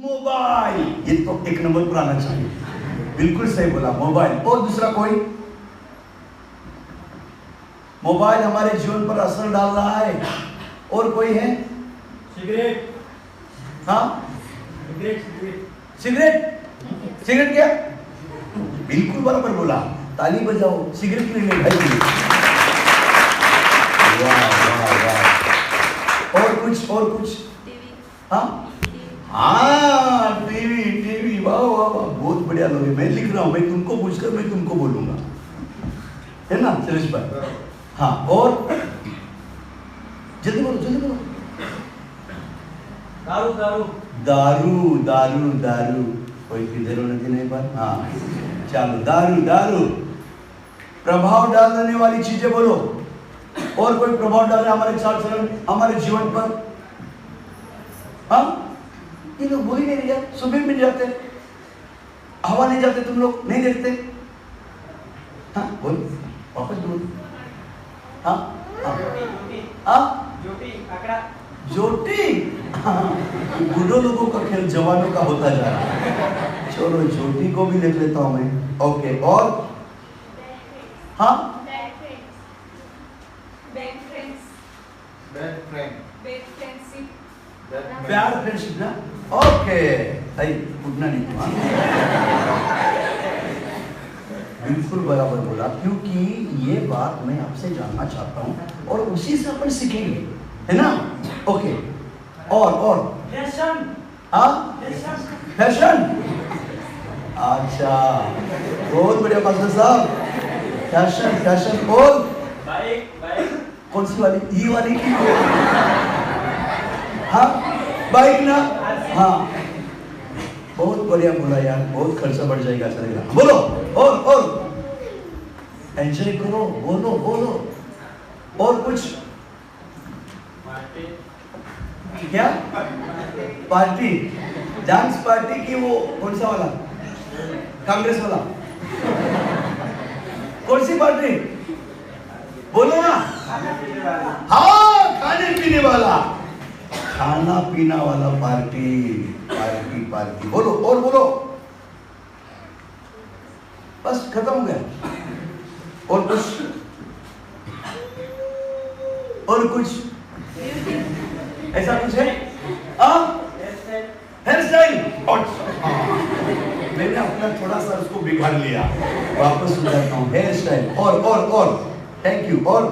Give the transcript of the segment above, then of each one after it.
Mobile, ये तो एक नंबर पर आना चाहिए, बिल्कुल सही बोला, मोबाइल। और दूसरा कोई? मोबाइल हमारे जीवन पर असर डाल रहा है। और कोई है? सिगरेट। हाँ, सिगरेट। सिगरेट क्या? बिल्कुल बराबर बोला, ताली बजाओ सिगरेट के लिए भाई। वाह वाह वाह। और कुछ? और कुछ? हाँ हाँ, टीवी टीवी, वाह वाह वाह, बहुत बढ़िया लोग हैं। मैं लिख रहा हूँ, मैं तुमको पूछकर मैं तुमको बोलूंगा, है ना सुरेश भाई? हाँ, और जल्दी बोलो जल्दी बोलो। दारू दारू दारू दारू दारू, कोई किधर नदी नहीं पर? हाँ चलो, दारू दारू। प्रभाव डालने वाली चीजें बोलो। और कोई प्रभाव डाल रहा है हमारे चाल चलन, हमारे जीवन पर? हाँ, ये लोग बोल ही नहीं रहे, सुबह मिल जाते, हवा नहीं जाते, तुम लोग नहीं देखते? हाँ बोल, वापस बोल। हाँ हाँ हाँ, जोटी। हाँ, बूढ़ों लोगों का खेल जवानों का होता जा रहा है। चलो जोटी को भी लिख लेता हूं मैं। ओके, और? हाँ, बैड फ्रेंडशिप ना? ओके, उठना नहीं हुआ। बिल्कुल बराबर बोला, क्योंकि ये बात मैं आपसे जानना चाहता हूँ और उसी से अपन सीखेंगे, है ना? ओके, और? फैशन। हाँ, फैशन। अच्छा, बहुत बढ़िया मास्टर साहब, फैशन फैशन। और बाइक। कौन सी वाली? ई वाली की? हाँ, बाइक ना? हाँ, बहुत बढ़िया बोला यार, बहुत खर्चा बढ़ जाएगा, चलेगा। बोलो, और एंजॉय करो, बोलो। और कुछ? क्या? पार्टी, डांस पार्टी की? वो कौन सा वाला? कांग्रेस वाला? कौन सी पार्टी? बोलो ना। हाँ, खाने पीने वाला, खाना पीना वाला पार्टी, पार्टी। बोलो, और बोलो। बस खत्म हो गया। और कुछ? और कुछ? ऐसा कुछ है? Hair style. मैंने अपना थोड़ा सा उसको बिगाड़ लिया, वापस सुधारता हूँ। हेयर स्टाइल, और थैंक यू। और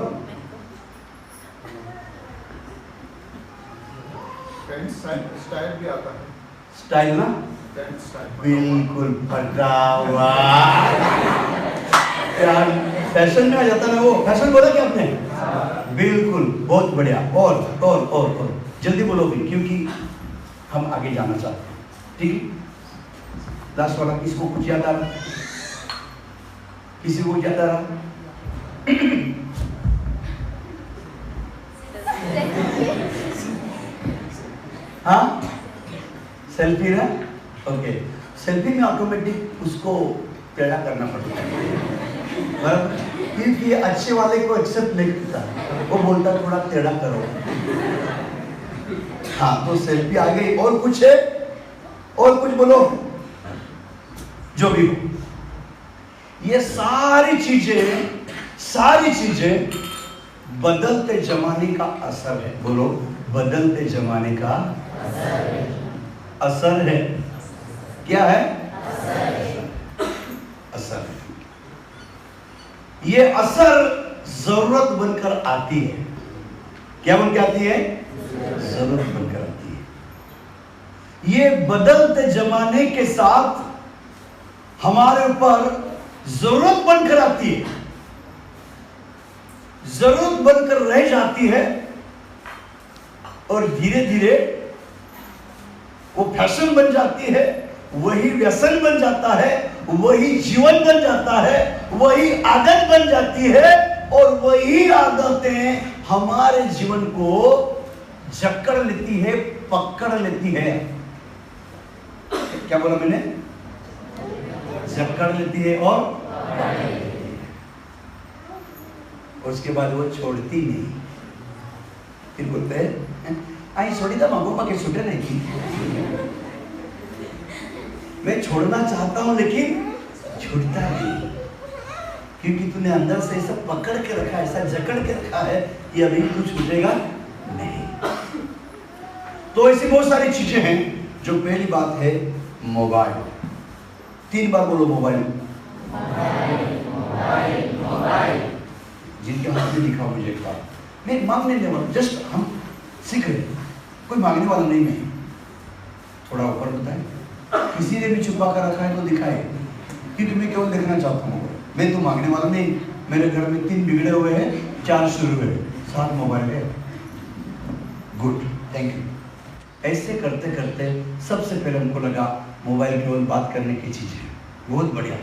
स्टाइल भी आता है। स्टाइल ना? बिल्कुल पटा हुआ। फैशन में आ जाता ना वो, फैशन बोला क्या आपने? बिल्कुल, बहुत बढ़िया। और जल्दी बोलो भी, क्योंकि हम आगे जाना चाहते हैं, ठीक है? लास्ट वाला, किसको कुछ याद आ रहा? किसी को याद आ रहा? हाँ, सेल्फी ना? ओके, सेल्फी में ऑटोमेटिक उसको टेढ़ा करना पड़ता है, क्योंकि अच्छे वाले को एक्सेप्ट नहीं करता, वो बोलता थोड़ा टेढ़ा करो। हाँ, तो सेल्फी आ गई। और कुछ है? और कुछ बोलो, जो भी हो। ये सारी चीजें बदलते जमाने का असर है। बोलो, बदलते जमाने का असर है। क्या है? असर है। ये असर जरूरत बनकर आती है। क्या बनकर आती है? जरूरत बनकर आती है। ये बदलते जमाने के साथ हमारे ऊपर जरूरत बनकर आती है, जरूरत बनकर रह जाती है, और धीरे धीरे वो फैशन बन जाती है, वही व्यसन बन जाता है, वही जीवन बन जाता है, वही आदत बन जाती है, और वही आदतें हमारे जीवन को जकड़ लेती है, पकड़ लेती है। क्या बोला मैंने? जकड़ लेती है और उसके बाद वो छोड़ती नहीं। फिर बोलते हैं आई छोड़ी था मगो पके छूटे नहीं थी। मैं छोड़ना चाहता हूं लेकिन छूटता नहीं, क्योंकि तूने अंदर से ऐसा पकड़ के रखा है, ऐसा जकड़ के रखा है कि अभी तू छूटेगा नहीं। तो ऐसी बहुत सारी चीजें हैं। जो पहली बात है मोबाइल, 3 बार बोलो मोबाइल। जिनके हाथ में दिखा मुझे एक बार, मैं मांगने नहीं वाला, जस्ट हम सीख रहे, कोई मांगने वाला नहीं। मैं थोड़ा ऊपर बताए, किसी ने भी छुपा कर रखा है तो दिखाए, क्योंकि मैं केवल देखना चाहता हूँ। मैं तो मांगने वाला नहीं। मेरे घर में 3 बिगड़े हुए हैं, 4 शुरू हुए, 7 मोबाइल है। Good, thank you. ऐसे करते करते सबसे पहले हमको लगा मोबाइल केवल बात करने की चीज है, बहुत बढ़िया।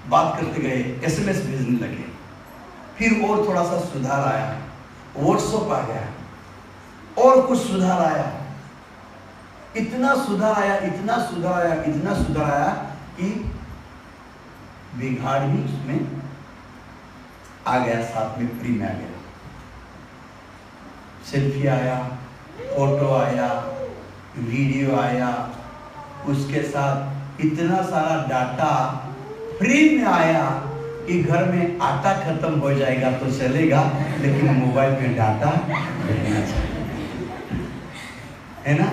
बात करते गए, SMS भेजने लगे, फिर और थोड़ा सा सुधार आया, व्हाट्सएप आ गया, और कुछ सुधार आया। इतना सुधार आया, इतना सुधार आया, इतना सुधार आया कि बिगाड़ भी उसमें आ गया, साथ में फ्री में आ गया। सेल्फी आया, फोटो आया, वीडियो आया, उसके साथ इतना सारा डाटा फ्री में आया कि घर में आटा खत्म हो जाएगा तो चलेगा, लेकिन मोबाइल में डाटा रहना चाहिए, है ना।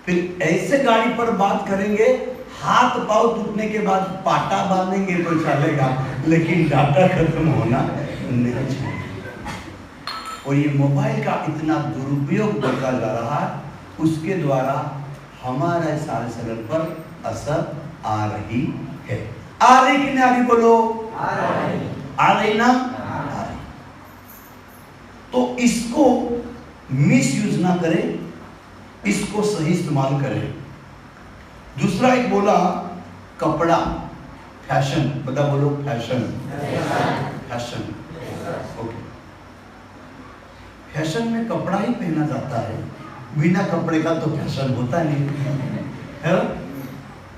फिर ऐसे गाड़ी पर बात करेंगे, हाथ पाँव टूटने के बाद पाटा बांधेंगे तो चलेगा, लेकिन डाटा खत्म होना नहीं चाहिए। और ये मोबाइल का इतना दुरुपयोग बढ़ता जा रहा है, उसके द्वारा हमारे सारे शरीर पर असर आ रही है। आ रही कि नहीं आ रही बोलो? आ रही ना? आ रही। तो इसको मिस यूज ना करें, इसको सही इस्तेमाल करें। दूसरा एक बोला कपड़ा, फैशन, बता बोलो फैशन। Fashion, okay. फैशन में कपड़ा ही पहना जाता है, बिना कपड़े का तो फैशन होता नहीं है।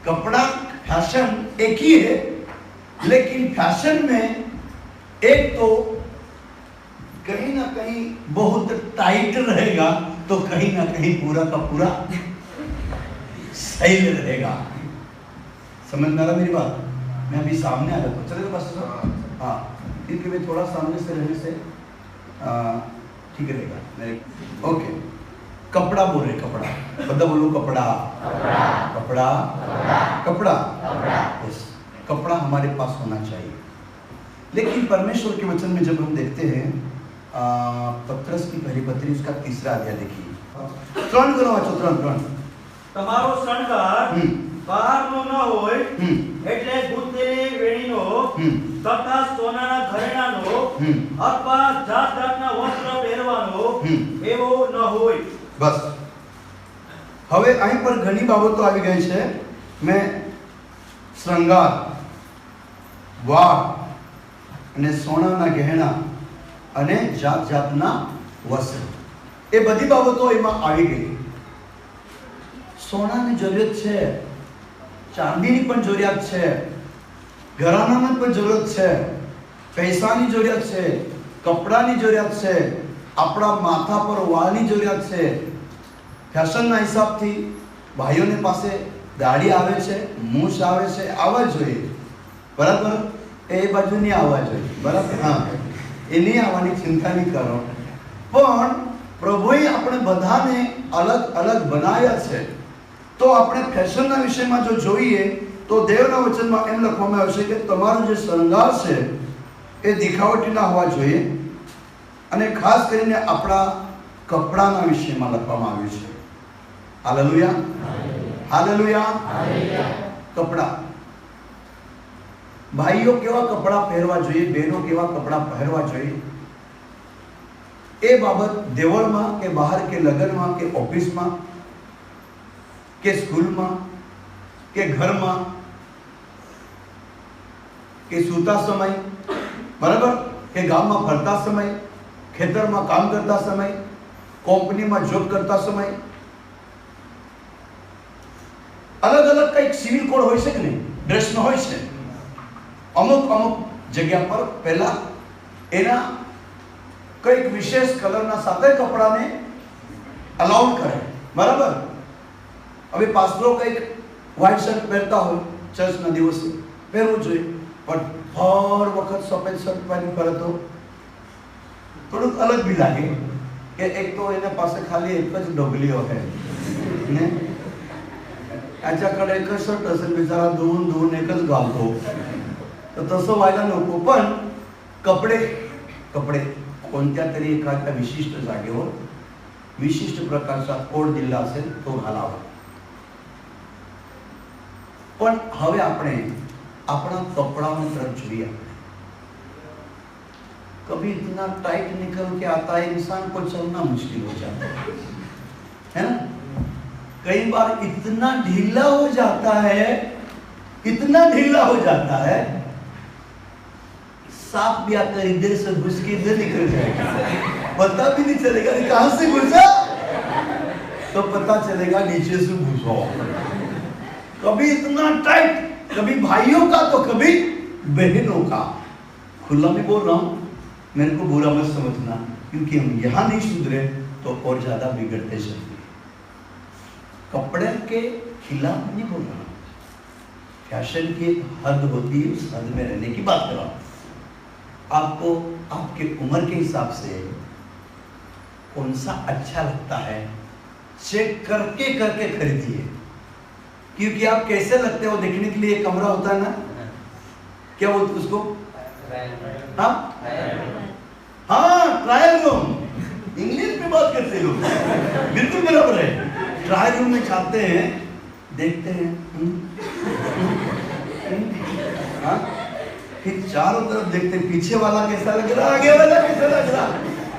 कपड़ा फैशन एक ही है, लेकिन फैशन में एक तो कहीं ना कहीं बहुत टाइट रहेगा, तो कहीं ना कहीं पूरा का पूरा सही रहेगा। समझ में आ रहा मेरी बात? मैं अभी सामने आ जाता हूँ, चलेगा बस? हाँ, क्योंकि मैं थोड़ा सामने से रहने से ठीक रहेगा। ओके, कपड़ा बोल रहे, कपड़ा, बता बोलो कपड़ा। कपड़ा, कपड़ा, यस, कपड़ा हमारे पास होना चाहिए। लेकिन परमेश्वर के वचन में जब हम देखते हैं पत्रस की पहली पत्री, उसका 3रा अध्याय देखिए। 3 करो वाचो, 3 તમારો શણગાર બહારનો ન હોય, એટલે બુદ્ધેલી વેણીનો તથા સોનાના ઘરેણાનો અથવા જાત જાતના વસ્ત્ર પહેરવાનો એવો ન હોય। બસ, હવે અહીં પર ઘણી બાબતો આવી ગઈ છે। મેં શ્રૃંગાર, વાળ અને સોનાના ગહેણા અને જાત જાતના વસ્ત્ર, એ બધી બાબતો એમાં આવી ગઈ। સોનાની જરૂરિયાત છે, ચાંદીની પણ જરૂરિયાત છે, ઘરાનાની પણ જરૂરત છે, પૈસાની જરૂરિયાત છે, કપડાની જરૂરિયાત છે, આપણા માથા પર વાળની જરૂરિયાત છે। ફેશનના હિસાબથી ભાઈઓને પાસે દાઢી આવે છે, મૂછ આવે છે, આવવા જોઈએ, બરાબર? એ બાજુ નહીં આવવા જોઈએ, બરાબર? હા, એ નહીં આવવાની ચિંતા નહીં કરો, પણ પ્રભુએ આપણે બધાને અલગ અલગ બનાવ્યા છે। તો આપણે ફેશનના વિષયમાં જો જોઈએ તો દેવના વચનમાં એમ લખવામાં આવ્યું છે કે તમારો જે શૃંગાર છે એ દેખાવટી ના હોવા જોઈએ, અને ખાસ કરીને આપણા કપડાના વિષયમાં લખવામાં આવ્યું છે। Hallelujah, hallelujah. કપડા, ભાઈઓ કેવા કપડા પહેરવા જોઈએ, બહેનો કેવા કપડા પહેરવા જોઈએ, એ બાબત દેવળમાં કે બહાર કે લગ્નમાં કે ઓફિસમાં કે સ્કૂલમાં કે ઘરમાં કે સૂતા સમય, બરાબર, કે ગામમાં ફરતા સમય, ખેતરમાં કામ કરતા સમય, કંપનીમાં જોબ કરતા સમય, અલગ અલગ કંઈક સિવિલ કોડ હોય છે કે નહીં? ડ્રેસનો હોય છે। અમુક અમુક જગ્યા પર પહેલા એના કંઈક વિશેષ કલરના સાથે કપડાને અલાઉડ કરે, બરાબર? હવે પાસ્ટરો કંઈક વ્હાઇટ શર્ટ પહેરતા હોય ચર્ચના દિવસે પહેરવું જોઈએ, પણ હર વખત સફેદ શર્ટ પહેરી ફરે તો થોડુંક અલગ બી લાગે કે એક તો એના પાસે ખાલી એક જ ડોગલીઓ હે ને આજા કડે એક જ શર્ટ હશે, બિચારા ધોውን એક જ ગાલતો, તો तसं व्हायला नको. पण कपडे कोणत्या तरी एखाद्या विशिष्ट जागेवर विशिष्ट प्रकारचा कोड दिला असेल तो घालावा. पण હવે આપણે આપણા કપડાઓની તરફ જોઈએ. कभी इतना टाइट निकल के आता है इंसान को चलना मुश्किल हो जाता है ना. कई बार इतना ढीला हो जाता है, इतना ढीला हो जाता है, सांप भी आकर इधर से घुस के इधर निकल जाएगा, पता भी नहीं चलेगा कहां से घुसा, तो पता चलेगा नीचे से घुसा. कभी इतना टाइट, कभी भाइयों का तो कभी बहनों का. खुला में बोल रहा हूं, मेरे को बुरा मत समझना, क्योंकि हम यहाँ नहीं सुधरे तो और ज्यादा बिगड़ते चलेंगे. कपड़े के खिलाफ नहीं बोल रहा, फैशन की एक हद होती है, उस हद में रहने की बात कर रहा हूं. आपको आपके उम्र के हिसाब से कौन सा अच्छा लगता है चेक करके खरीदिए, क्योंकि आप कैसे लगते हो देखने के लिए एक कमरा होता है ना, क्या बोलते उसको, हाँ ट्रायल रूम. इंग्लिश में बात करते लोग, बिल्कुल बराबर है. ट्रायल रूम में जाते हैं, देखते हैं, हाँ, फिर चारों तरफ देखते हैं, पीछे वाला कैसा लग रहा, आगे वाला कैसा लग रहा,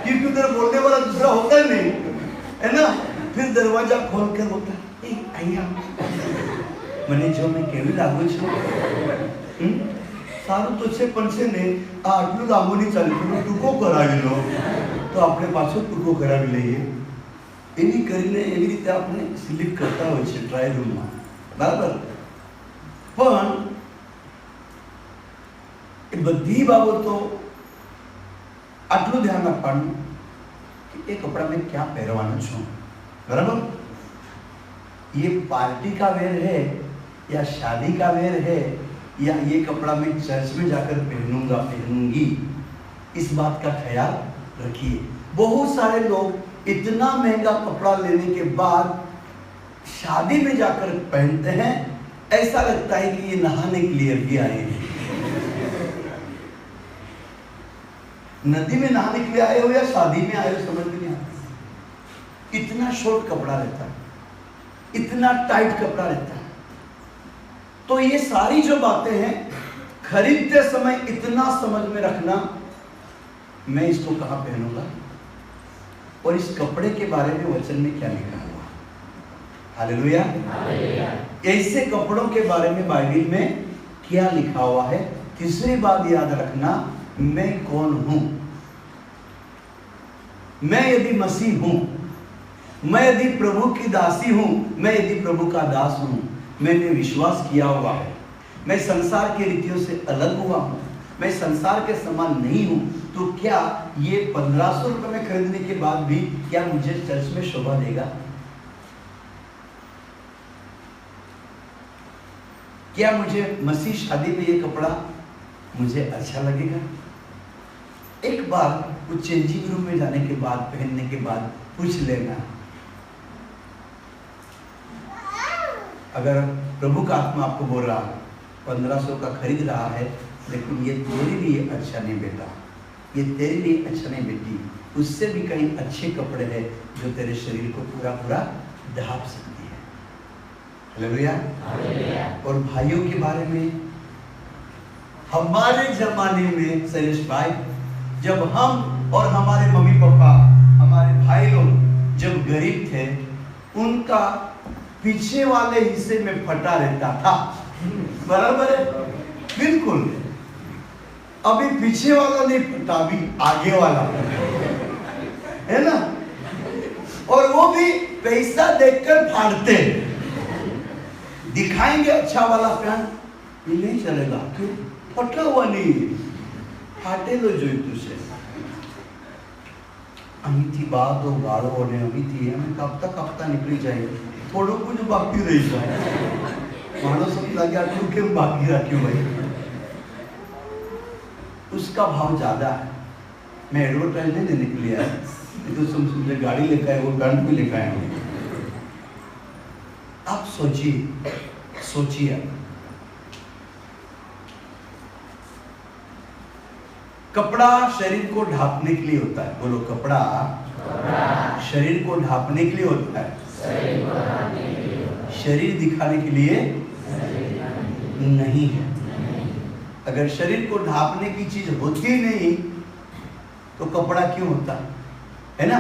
क्योंकि उधर बोलने वाला दूसरा होता ही नहीं है ना. फिर दरवाजा खोल कर बोलता है મને જો મેં કેવી લાગુ છું, સારું તો છે, પણ છે ને આ આટલું લાંબુ નહીં ચાલે, થોડું ટૂંકો કરાવી લો, તો આપણે પાછો ટૂંકો કરાવી લઈએ. એની કરીને એવી રીતે આપણે સિલેક્ટ કરતા હોય છે ટ્રાયલ રૂમમાં, બરાબર. પણ એ બધી બાબતો આટલું ધ્યાન રાખવાનું કે એ કપડા મેં ક્યાં પહેરવાનું છું, બરાબર. ये पार्टी का वेयर है या शादी का वेयर है, या ये कपड़ा मैं चर्च में जाकर पहनूंगी, इस बात का ख्याल रखिए. बहुत सारे लोग इतना महंगा कपड़ा लेने के बाद शादी में जाकर पहनते हैं, ऐसा लगता है कि ये नहाने के लिए भी आए हैं. नदी में नहाने के लिए आए हो या शादी में आए हो समझ में नहीं आता. इतना शॉर्ट कपड़ा रहता है, इतना टाइट कपड़ा रहता है. तो ये सारी जो बातें हैं खरीदते समय इतना समझ में रखना, मैं इसको कहां पहनूंगा और इस कपड़े के बारे में वचन में क्या लिखा हुआ. हालेलुया. ऐसे कपड़ों के बारे में बाइबल में क्या लिखा हुआ है. तीसरी बात याद रखना, मैं कौन हूं. मैं यदि मसीह हूं, मैं यदि प्रभु की दासी हूं, मैं यदि प्रभु का दास हूं, मैंने विश्वास किया हुआ है, मैं संसार की रीतियों से अलग हुआ हूं, मैं संसार के समान नहीं हूं, तो क्या ये 1500 रुपए में खरीदने के बाद भी क्या मुझे चर्च में शोभा देगा? क्या मुझे मसीह शादी में ये कपड़ा मुझे अच्छा लगेगा? एक बार वो चेंजिंग रूम में जाने के बाद, पहनने के बाद पूछ लेना. अगर प्रभु का आत्मा आपको बोल रहा है 1500 का खरीद रहा है, लेकिन ये तेरे लिए अच्छा नहीं बेटा, ये तेरे लिए अच्छा नहीं बेटी, उससे भी कई अच्छे कपड़े हैं जो तेरे शरीर को पूरा पूरा ढांप सकती है. हालेलुया. और भाइयों के बारे में, हमारे जमाने में शैलेश भाई, जब हम और हमारे मम्मी पापा, हमारे भाई लोग जब गरीब थे, उनका पीछे वाले हिस्से में फटा रहता था, बराबर है, बिल्कुल. अभी पीछे वाला नहीं फटा, अभी आगे वाला है ना. और वो भी पैसा देकर फाड़ते, दिखाएंगे अच्छा वाला पैंट, ये नहीं चलेगा, क्यों? फटा हुआ नहीं, फाटे लो जो तुझे. અહીંથી બાદો ગાળો અને અહીંથી અમે કાપતા નીકળી જાય, થોડું જ બાકી રહી જાય. मानव लगे आटलू क्यों बाकी रखी भाई, उसका भाव ज्यादा है। मैं एडवर्टाइज नहीं देने के लिए आया, तो मुझे गाड़ी लेकर आए, वो गंड भी लेकर आए। आप सोचिए कपड़ा शरीर को ढांपने के लिए होता है। बोलो, कपड़ा शरीर को ढांपने के लिए होता है, शरीर दिखाने के लिए नहीं है। अगर शरीर को ढांपने की चीज होती नहीं तो कपड़ा क्यों होता है ना?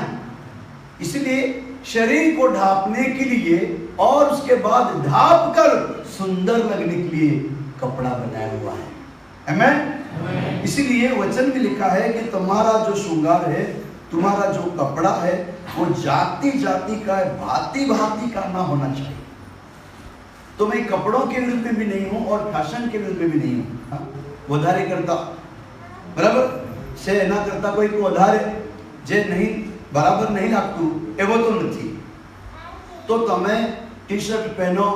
इसलिए शरीर को ढांपने के लिए और उसके बाद ढांप कर सुंदर लगने के लिए कपड़ा बनाया हुआ है। आमीन। इसीलिए वचन में लिखा है कि तुम्हारा जो श्रृंगार है, तुम्हारा जो कपड़ा है, वो जाति जाति का है, भांति भांति का ना होना चाहिए। तो मैं कपड़ों के विरुद्ध में भी नहीं हूं और फैशन के विरुद्ध में भी नहीं हूं। વધારે કરતા બરાબર છે એના કરતા કોઈ વધારે જે નહીં બરાબર નહીં લાગતું એવો તો નથી। તો તમે ટી શર્ટ પહેરો,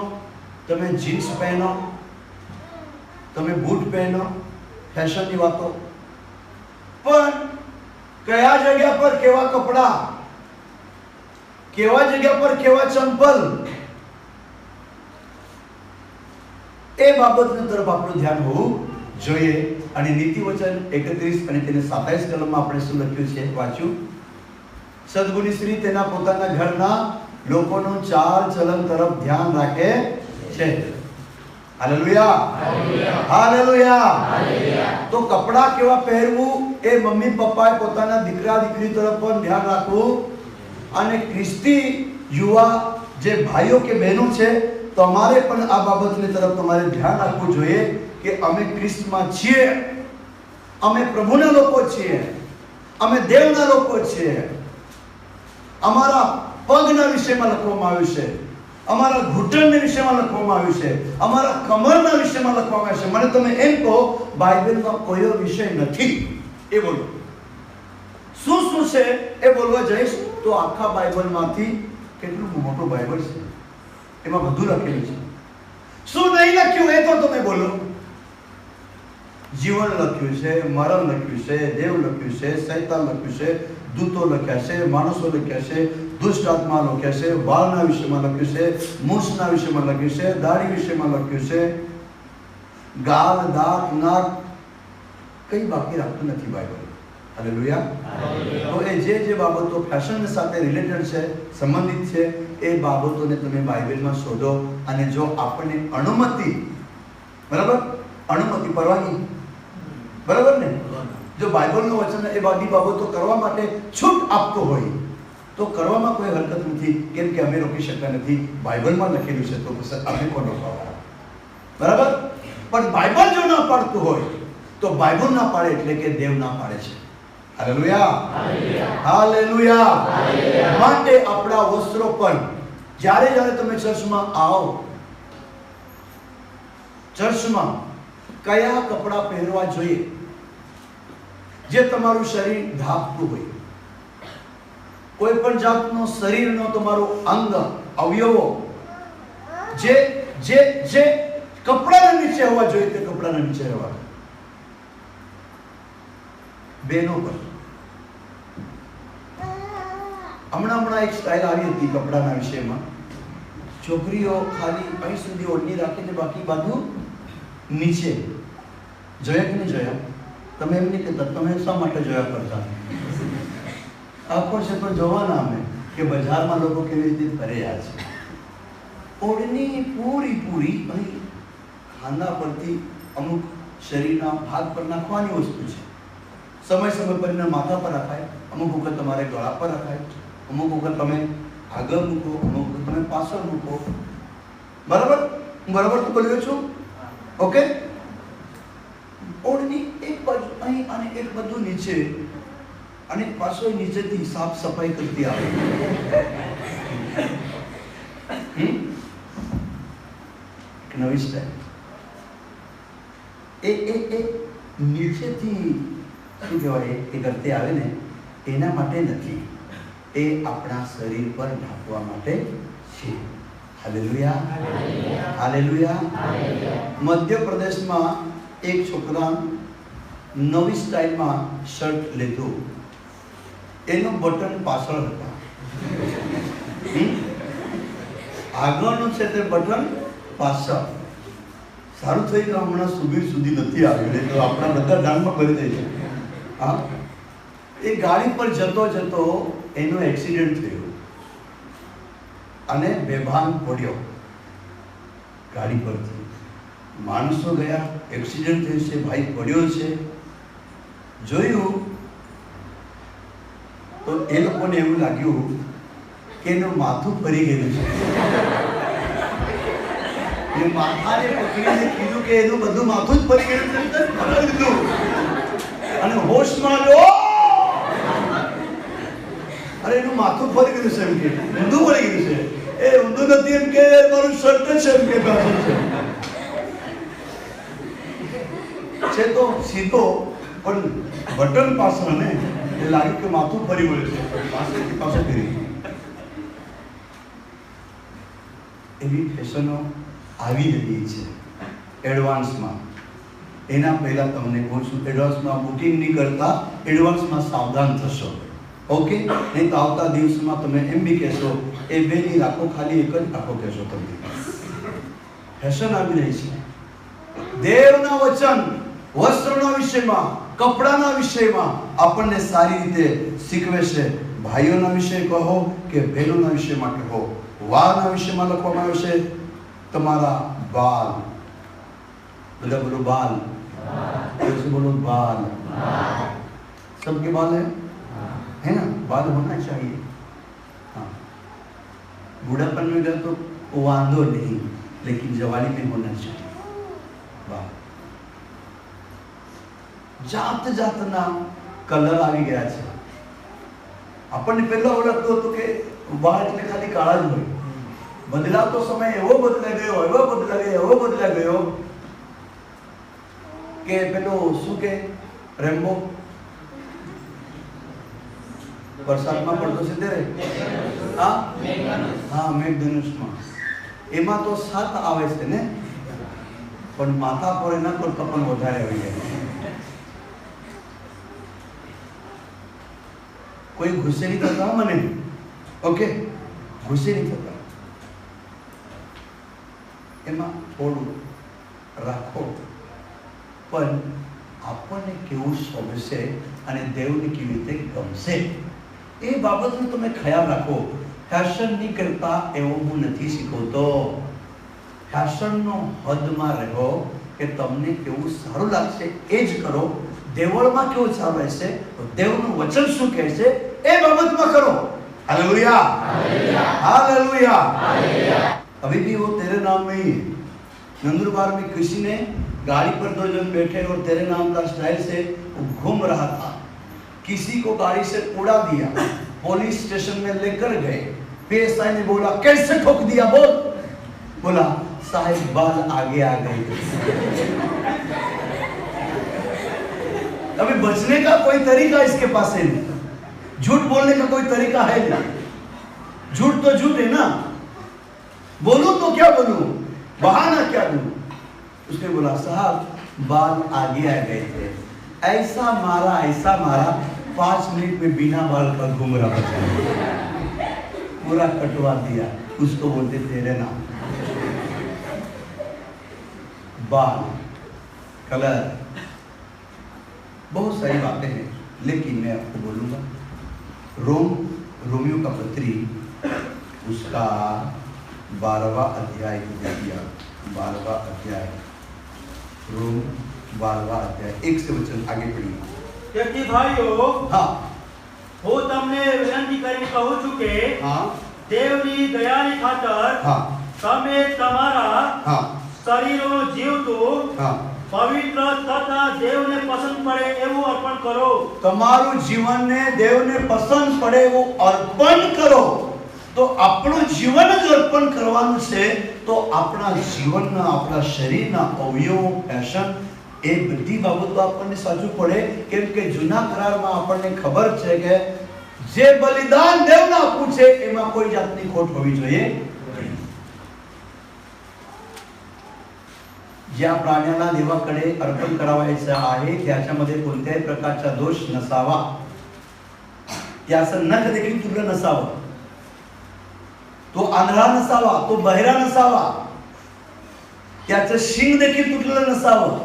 તમે જીન્સ પહેરો, તમે બૂટ પહેરો, ફેશનની વાતો, પણ કયા જગ્યા પર કેવા કપડા, કેવા જગ્યા પર કેવા ચંપલ, એ બાબતની તરફ આપણું ધ્યાન હોવું જોઈએ। અને નીતિ વચન 31 અને તેને 27 કલમમાં આપણે શું લખ્યું છે વાંચ્યું? સદગુણી સ્ત્રી તેના પોતાના ઘરના લોકોનું ચાલ ચલન તરફ ધ્યાન રાખે છે। Hallelujah, hallelujah. તો કપડા કેવા પહેરવું એ મમ્મી પપ્પાએ પોતાના દીકરા દીકરી તરફ પણ ધ્યાન રાખવું। અને ખ્રિસ્તી યુવા જે ભાઈઓ કે બહેનો છે, તમારે પણ આ બાબતની તરફ તમારે ધ્યાન રાખવું જોઈએ કે અમે ખ્રિસ્તમાં છીએ, અમે પ્રભુના લોકો છીએ, અમે દેવના લોકો છીએ। અમારા પગના વિષયમાં લખવામાં આવ્યું છે, અમારા ઘૂંટણના વિષયમાં લખવામાં આવ્યું છે, અમારા કમરના વિષયમાં લખવામાં આવ્યું છે। મને તમે એમ કહો બાઇબલમાં કોઈ વિષય નથી એ બોલો, શું શું છે એ બોલવા જઈશ તો આખા બાઇબલમાંથી કેટલું મોટું બાઇબલ છે, એમાં બધું લખેલું છે। શું નહીં લખ્યું એ તો તમે બોલો। જીવન લખ્યું છે, મરણ લખ્યું છે, દેવ લખ્યું છે, શૈતાન લખ્યું છે, દૂતો લખ્યા છે, માણસો લખ્યા છે, દુષ્ટ આત્મા લખ્યા છે, વાળના વિષયમાં લખ્યું છે, મૂછના વિષયમાં લખ્યું છે, દાઢી વિષયમાં લખ્યું છે, ગાલ, દાંત, નાક, કઈ બાકી રાખતું નથી બાઇબલ। હાલેલુયા। તો એ જે બાબતો ફેશન સાથે રિલેટેડ છે, સંબંધિત છે, એ બાબતોને તમે બાઇબલમાં શોધો। અને જો આપણને અનુમતિ, બરાબર, અનુમતિ, પરવાનગી, બરાબર ને, જો બાઇબલનો વચન એ બધી બાબતો કરવા માટે છૂટ આપતો હોય તો કરવામાં કોઈ હરકત નથી, કેમ કે અમે રોકી શકતા નથી। બાઇબલમાં લખેલું છે તો અમે કોણ રોકવાના, બરાબર? પણ બાઇબલ જો ના પાડતું હોય તો બાઇબલ ના પાડે એટલે કે દેવ ના પાડે છે। Hallelujah, hallelujah. માટે આપણા વસ્ત્રો પર જ્યારે જ્યારે તમે ચર્ચમાં આવો, ચર્ચમાં કયા કપડા પહેરવા જોઈએ જે તમારું શરીર ઢાંકતું હોય, કોઈ પણ જાતનો શરીરનો તમારો અંગ અવયવો જે જે જે કપડાના નીચે હોવા જોઈએ તે કપડાના નીચે રહેવા। બહેનો પર હમણાં એક સ્ટાઇલ આવી હતી કપડાના વિષયમાં, છોકરીઓ ખાલી અહીં સુધી ઓઢણી રાખીને બાકી બાજુ નીચે। જોયા કે નહીં જોયા? તમે એમ નહીં કહેતા, તમે શા માટે જોયા કરતા? આખો છે તો જોવાના અમે કે બજારમાં લોકો કેવી રીતે ફર્યા છે। ઓઢણી પૂરી અહીં ખાંદા પરથી અમુક શરીરના ભાગ પર નાખવાની વસ્તુ છે। સમય સમય પર એના માથા પર રખાય, અમુક વખત તમારે ગળા પર રખાય, અમુક વખત તમે આગળ મૂકો, અમુક વખત તમે પાછળ મૂકો। બરાબર? હું બરાબર તો બોલ્યો છું? ઓકે? ઓઢણી એક બાજુ અહીં અને એક બધું નીચે, અને પાછો નીચેથી સાફ સફાઈ કરતી આવે। નવી સ્ટાઇલ એ નીચેથી શું કહેવાય એ કરતી આવે ને, એના માટે નથી, એ આપણા શરીર પર ઢાંકવા માટે છે। Hallelujah, hallelujah. મધ્ય પ્રદેશમાં એક છોકરા નવી સ્ટાઇલમાં શર્ટ લીધું, એનું બટન પાછળ હતા. આગળનું છે તે બટન પાછળ. સારું થયું કે હમણાં સુબીર સુધી નથી આવ્યું, નહીં તો આપણા બધા ડાંગમાં ભરી દે છે. હા, એ ગાડી પર જતો જતો એનો એક્સિડન્ટ થયો અને બેભાન પડ્યો ગાડી પરથી. માણસો ગયા, એક્સિડન્ટ થયું છે, ભાઈ પડ્યો છે. જોયું તો એ લોકોને એવું લાગ્યું કે એનું માથું ફરી ગયેલું છે. એ માથાને પકડીને કીધું કે એનું બધું માથું જ ફરી ગયેલું છે, ફરી લીધું અને હોશમાં લો. અરે એનું માથું ફરી ગયું છે, એમ કે ઊંધું પડી ગયું છે. એ ઊંધું નથી, એમ કે મારું શર્ટ છે, એમ કે પાછળ છે તો સીધો, પણ બટન પાછળ ને એ લાગ્યું કે માથું ફરી વળ્યું છે, પાછળથી પાછળ ફરી. એવી ફેશનો આવી રહી છે એડવાન્સમાં. એના પહેલા તમને કહું છું, એડવાન્સમાં બુકિંગ નહીં કરતા, એડવાન્સમાં સાવધાન થશો. ઓકે? નહીં તો આવતા દિવસમાં તમે એમ બી કહેશો એ બે નહીં રાખો, ખાલી એક જ રાખો કહેશો તમે. ફેશન આવી રહી છે. દેવના વચન વસ્ત્રના વિષયમાં, કપડાના વિષયમાં આપણને સારી રીતે શીખવે છે. ભાઈઓના વિષય કહો કે બહેનોના વિષયમાં કહો, વાળના વિષયમાં લખવામાં આવ્યું છે તમારા બાલ. બધા બોલો બાલ. ऐसे बोलो बाल. सबके बाल है ना? बाल होना चाहिए. हाँ, बूढ़ापन में गए तो वांदो नहीं, लेकिन जवानी में होना चाहिए बाल. જાત જાતના કલર આવી ગયા છે. આપણને પહેલા ઓળખતું હતું કે વાળ એટલે ખાલી કાળા જ હોય. બદલાતો સમય એવો બદલાઈ ગયો, એવો બદલાઈ ગયો, એવો બદલાઈ ગયો કે પેલો શું કે રેમ્બો વરસાદમાં પડતો છે ત્યારે, હા મેઘધનુષમાં, એમાં તો 7 આવે છે ને, પણ માથા પર એના કરતા પણ વધારે આવી જાય. કોઈ ગુસ્સે નહીં થતા મને, ઓકે? ગુસ્સે નહીં થતા, એમાં થોડું રાખો, પણ આપણને કેવું શોભશે અને દેવને કેવી રીતે ગમશે એ બાબતનો તમે ખ્યાલ રાખો. ફેશન નહીં કરતા એવો હું નથી શીખવતો. ફેશનનો હદમાં રહો કે તમને કેવું સારું લાગશે એ જ કરો. દેવળમાં કેવું સારું રહેશે, દેવનું વચન શું કહે છે એ બાબતમાં કરો. Hallelujah, hallelujah. अभी भी वो तेरे नाम में ही है. नंदुरबार में किसी ने गाड़ी पर 2 जन बैठे और तेरे नाम का स्टाइल से घूम रहा था. किसी को गाड़ी से उड़ा दिया, पुलिस स्टेशन में लेकर गए. पीएसआई ने बोला कैसे ठोक दिया, बोल. बोला साहब बाल आगे आ गए. अभी बचने का कोई तरीका इसके पास है नहीं. झूठ बोलने का कोई तरीका है नहीं. झूठ तो झूठ है ना. बोलूं तो क्या बोलूं, बहाना क्या दूं. उसने बोला साहब बाल आगे आ गए थे, ऐसा मारा 5 मिनट में बिना बाल का घूम रहा बचा, पूरा कटवा दिया. उसको बोलते तेरे नाम. बाल, कलर, बहुत सारी बातें हैं, लेकिन मैं आपको बोलूंगा रोमियो का पत्री उसका 12वां अध्याय दिया. 12वां अध्याय, रोम 12वां अध्याय 1 से वचन आगे पढ़िए. તેથી ભાઈઓ, हाँ, હું તમને વિનંતી કરીને કહું છું કે हाँ, દેવની દયાની ખાતર हाँ, તમે તમારા हाँ, શરીરનો જીવતું, हाँ. પવિત્ર તથા દેવને પસંદ પડે એવું અર્પણ કરો. તમારું જીવનને દેવને પસંદ પડે એવું અર્પણ કરો. તો આપણું જીવન જ અર્પણ કરવાનું છે. તો આપણા જીવનના, આપણા શરીરના અવયવો, ફેશન, એ બધી બાબતો આપણને સાચું પડે. કેમ કે જૂના કરારમાં આપણને ખબર છે કે જે બલિદાન દેવને આપવું છે એમાં કોઈ જાતની ખોટ હોવી જોઈએ. ज्या प्राण्याला देवाकडे अर्पण करावायचं आहे त्याच्यामध्ये कोणत्याही प्रकारचा दोष नसावा, त्याचं नख देखील तुटलं नसावं, तो आंधळा नसावा, तो बहिरा नसावा, त्याचं शिंग देखील तुटलेलं नसावं,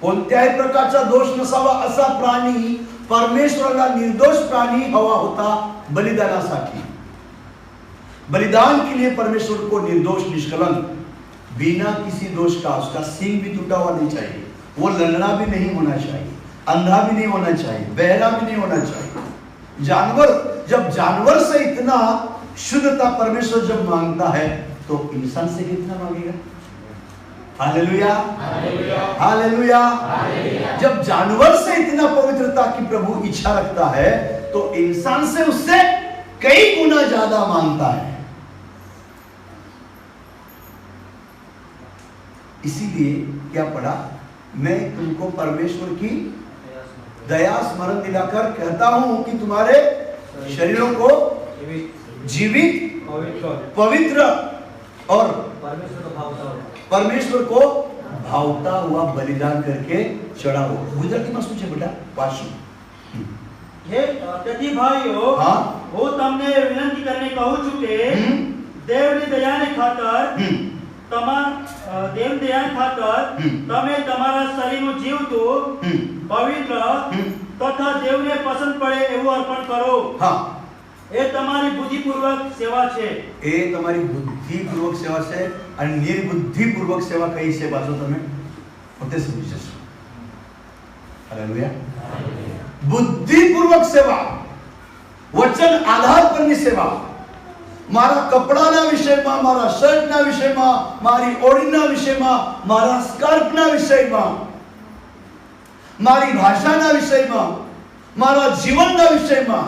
कोणत्याही प्रकारचा दोष नसावा असा प्राणी परमेश्वराला निर्दोष प्राणी हवा होता बलिदानासाठी। बलिदान के लिए परमेश्वर को निर्दोष निष्कलंक बिना किसी दोष का उसका सींग भी टूटा हुआ नहीं चाहिए, वो लंगड़ा भी नहीं होना चाहिए, अंधा भी नहीं होना चाहिए, बहरा भी नहीं होना चाहिए। जानवर, जब जानवर से इतना शुद्धता परमेश्वर जब मांगता है तो इंसान से कितना मांगेगा? Hallelujah, hallelujah. जब जानवर से इतना पवित्रता की प्रभु इच्छा रखता है तो इंसान से उससे कई गुना ज्यादा मांगता है। इसीलिए क्या पढ़ा, मैं तुमको परमेश्वर की दया स्मरण दिलाकर कहता हूं कि तुम्हारे शरीरों को जीवित, पवित्र और परमेश्वर को भावता हुआ बलिदान करके चढ़ाओ। गुजराती में શું છે બેટા? વાંચો। તેથી ભાઈઓ, હું તમને વિનંતી કરીને કહું છું કે દેવની દયાને ખાતર દેવ દયાને ખાતર તમે તમારા શરીરનું જીવતું, પવિત્ર તથા દેવને પસંદ પડે એવું અર્પણ કરો। એ તમારી બુદ્ધિપૂર્વક સેવા છે। એ તમારી બુદ્ધિપૂર્વક સેવા છે અને નિર્બુદ્ધિપૂર્વક સેવા કઈ છે પાછો તમે પોતે સમજી જશો। હાલેલુયા। બુદ્ધિપૂર્વક સેવા, વચન આધાર પરની સેવા, મારા કપડાના વિષયમાં, મારા શર્ટના વિષયમાં, મારી ઓળીના વિષયમાં, મારા સ્કાર્ફના વિષયમાં, મારી ભાષાના વિષયમાં, મારા જીવનના વિષયમાં